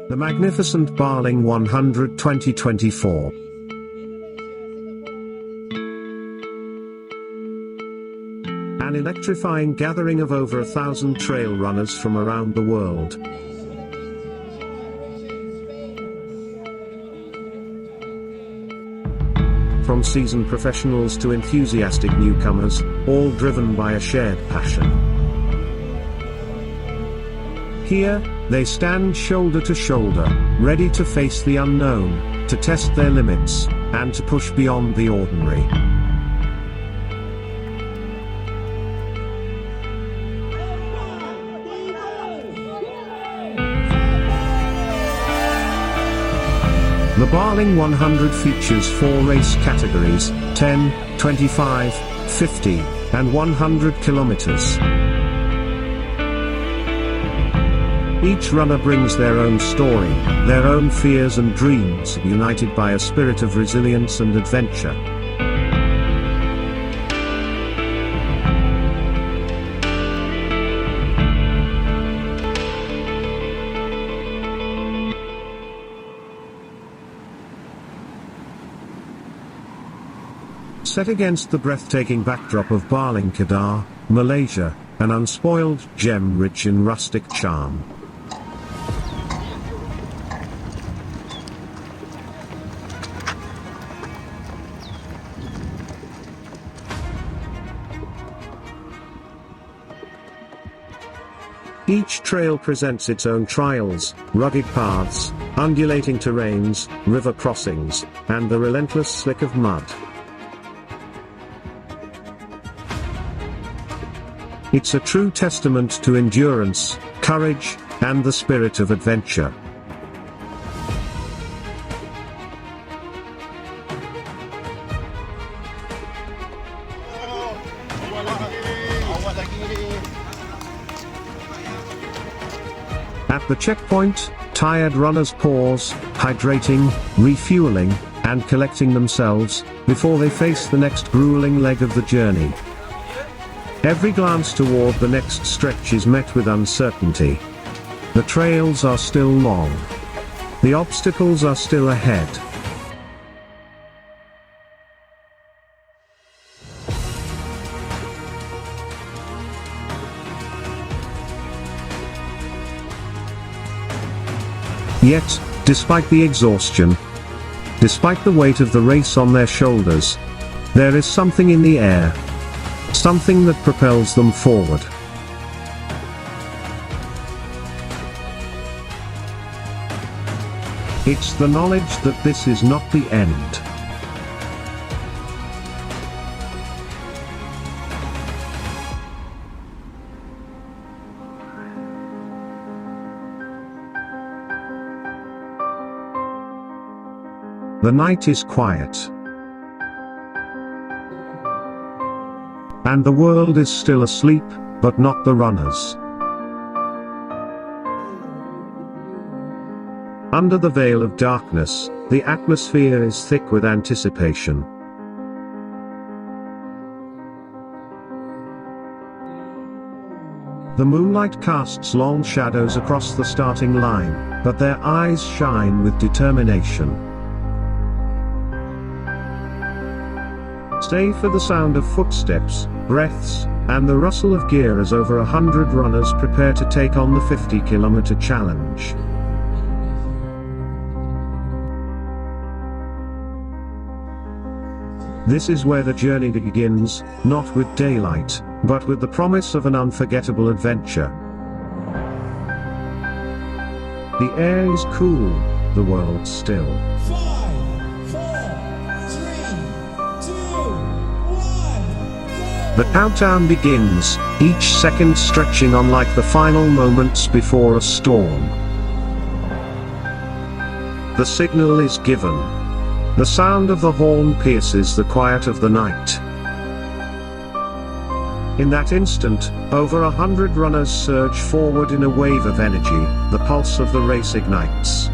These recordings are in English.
The Magnificent Baling 100 2024. An electrifying gathering of over 1,000 trail runners from around the world. From seasoned professionals to enthusiastic newcomers, all driven by a shared passion. Here, they stand shoulder to shoulder, ready to face the unknown, to test their limits, and to push beyond the ordinary. The Baling 100 features 4 race categories: 10, 25, 50, and 100 kilometers. Each runner brings their own story, their own fears and dreams, united by a spirit of resilience and adventure. Set against the breathtaking backdrop of Baling Kedah, Malaysia, an unspoiled gem rich in rustic charm. Each trail presents its own trials, rugged paths, undulating terrains, river crossings, and the relentless slick of mud. It's a true testament to endurance, courage, and the spirit of adventure. At the checkpoint, tired runners pause, hydrating, refueling, and collecting themselves, before they face the next grueling leg of the journey. Every glance toward the next stretch is met with uncertainty. The trails are still long. The obstacles are still ahead. Yet, despite the exhaustion, despite the weight of the race on their shoulders, there is something in the air. Something that propels them forward. It's the knowledge that this is not the end. The night is quiet. And the world is still asleep, but not the runners. Under the veil of darkness, the atmosphere is thick with anticipation. The moonlight casts long shadows across the starting line, but their eyes shine with determination. Stay for the sound of footsteps, breaths, and the rustle of gear as over 100 runners prepare to take on the 50-kilometer challenge. This is where the journey begins, not with daylight, but with the promise of an unforgettable adventure. The air is cool, the world still. 5, 4, 3, 2, 1, The countdown begins, each second stretching on like the final moments before a storm. The signal is given. The sound of the horn pierces the quiet of the night. In that instant, over 100 runners surge forward in a wave of energy, the pulse of the race ignites.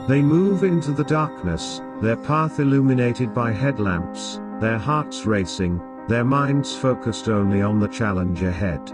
They move into the darkness, their path illuminated by headlamps, their hearts racing, their minds focused only on the challenge ahead.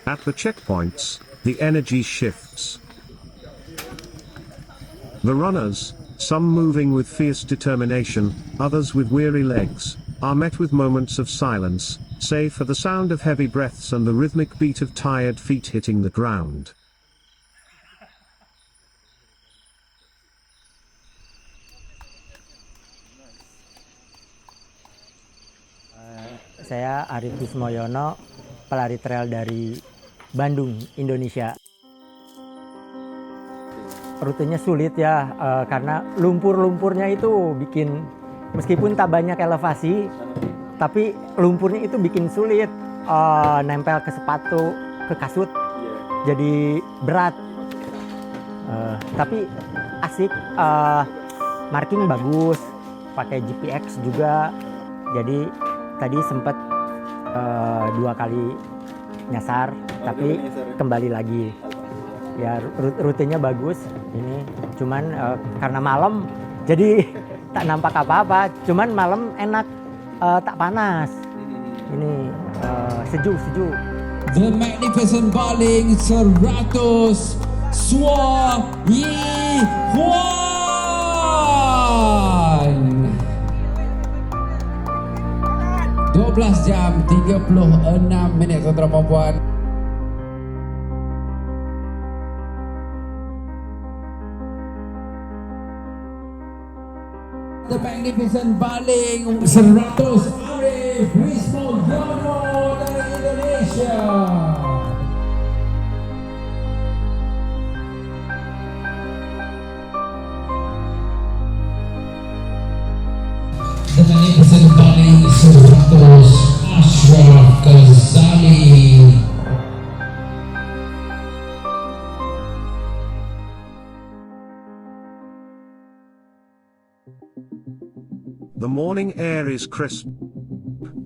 At the checkpoints, the energy shifts. The runners, some moving with fierce determination, others with weary legs, are met with moments of silence, save for the sound of heavy breaths and the rhythmic beat of tired feet hitting the ground. Saya Arif Bismoyono, pelari trail dari Bandung, Indonesia. Rutenya sulit ya, karena lumpur-lumpurnya itu bikin, meskipun tak banyak elevasi, tapi lumpurnya itu bikin sulit, nempel ke sepatu, ke kasut, jadi berat. Tapi asik, marking bagus, pakai GPX juga, jadi tadi sempat 2 kali nyasar, tapi kembali lagi. Ya rutenya bagus ini, cuman karena malam jadi tak nampak apa-apa. Cuman malam enak, tak panas. Ini sejuk. The Magnificent Baling 100 Swayi Huan 12 jam 36 minit saudara perempuan. The Magnificent Baling 100 Arif Wismoyono dari Indonesia. The Magnificent Baling 100 Ashraf Ghazali. The morning air is crisp.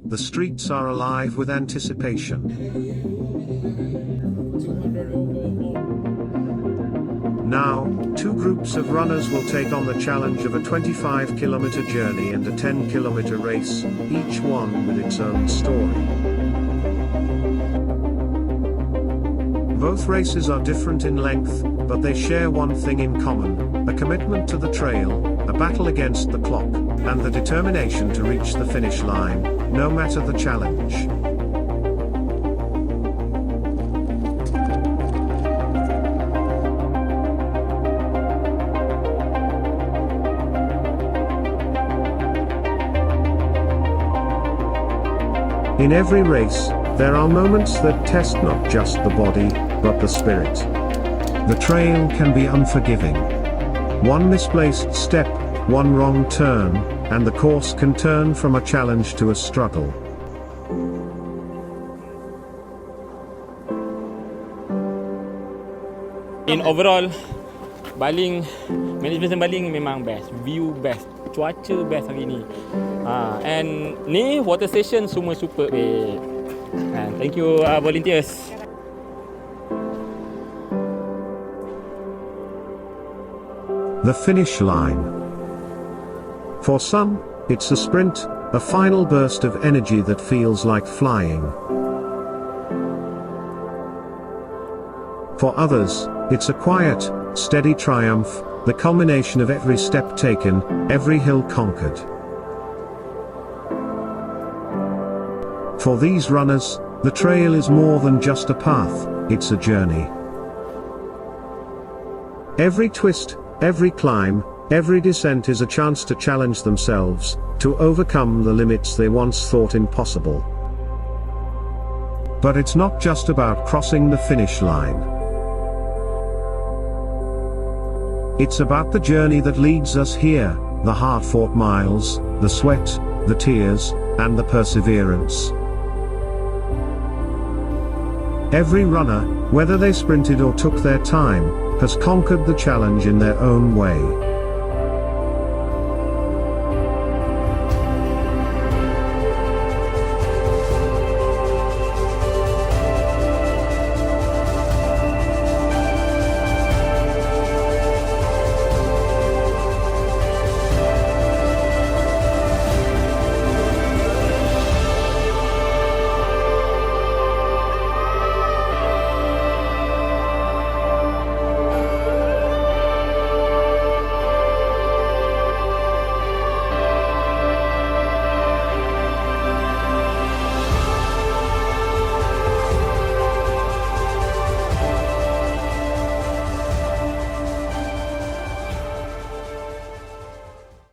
The streets are alive with anticipation. Now, 2 groups of runners will take on the challenge of a 25-kilometer journey and a 10-kilometer race, each one with its own story. Both races are different in length, but they share one thing in common: a commitment to the trail, a battle against the clock, and the determination to reach the finish line, no matter the challenge. In every race, there are moments that test not just the body, but the spirit. The trail can be unforgiving. One misplaced step, one wrong turn, and the course can turn from a challenge to a struggle. In overall, baling, Magnificent Baling memang best, view best, cuaca best hari ni. And ni water station semua super babe. And thank you volunteers. The finish line. For some, it's a sprint, a final burst of energy that feels like flying. For others, it's a quiet, steady triumph, the culmination of every step taken, every hill conquered. For these runners, the trail is more than just a path, it's a journey. Every twist, every climb, every descent is a chance to challenge themselves, to overcome the limits they once thought impossible. But it's not just about crossing the finish line. It's about the journey that leads us here, the hard-fought miles, the sweat, the tears, and the perseverance. Every runner, whether they sprinted or took their time, has conquered the challenge in their own way.